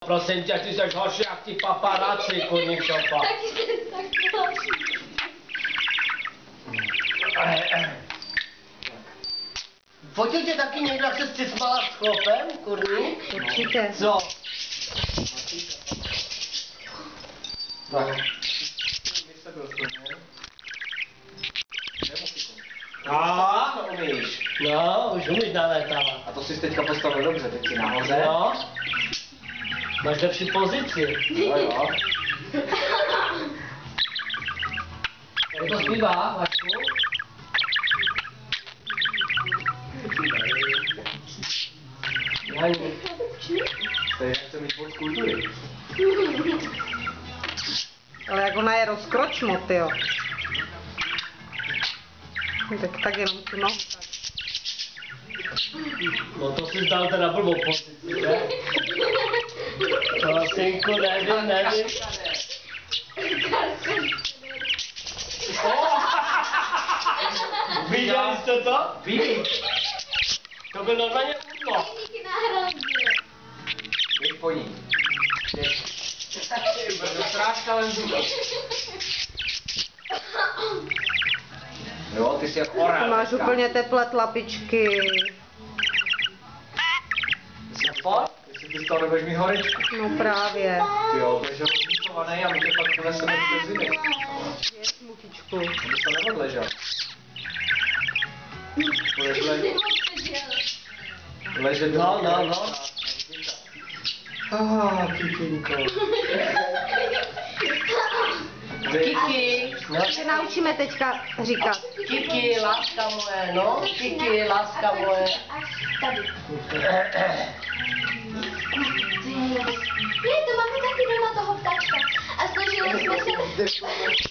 Prosím tě, ty jsi horší jak ty paparáci, kurník šopa. Taky jsem tak horší. Fotil tě taky někdo, jak se scismala s chlopem, kurník? Určitě. Co? Tak. A umíš. No, už umíš nalétávat. A to jsi teďka postavil dobře, teď si nahoře. No. Máš lepší pozici. Jo, jo. Jak to zpívá, Vašku? Jani. Stejně chce mít moc kultury. Ale jak ona je rozkročmo, tyjo. Tak jenom tu nohu. No to si zdal teda blbou pozici, že? To synku, nevím. Viděli jste to? Vidím. To byl normálně útlak. Díky na hrozně. Běž po ní. Běž. Strážka len zůstat. Jo, ty jsi jak orel. Ty máš teďka. úplně teplé tlapičky. Ty jsi fakt? Jestli ty z toho nebudeš mít horečku. No právě. Ty jo, budeš rozmíchovaný a my tě pak poneseme do zimy. Je smutičku. Aby to neodležel. Budeš ležet do No. Kikinko. Kiki. No, Se naučíme teďka říkat. Kiki, láska moje, no. Kiki, láska moje. Až tady. Je, to máme taky doma toho ptáčka. A snažili jsme se...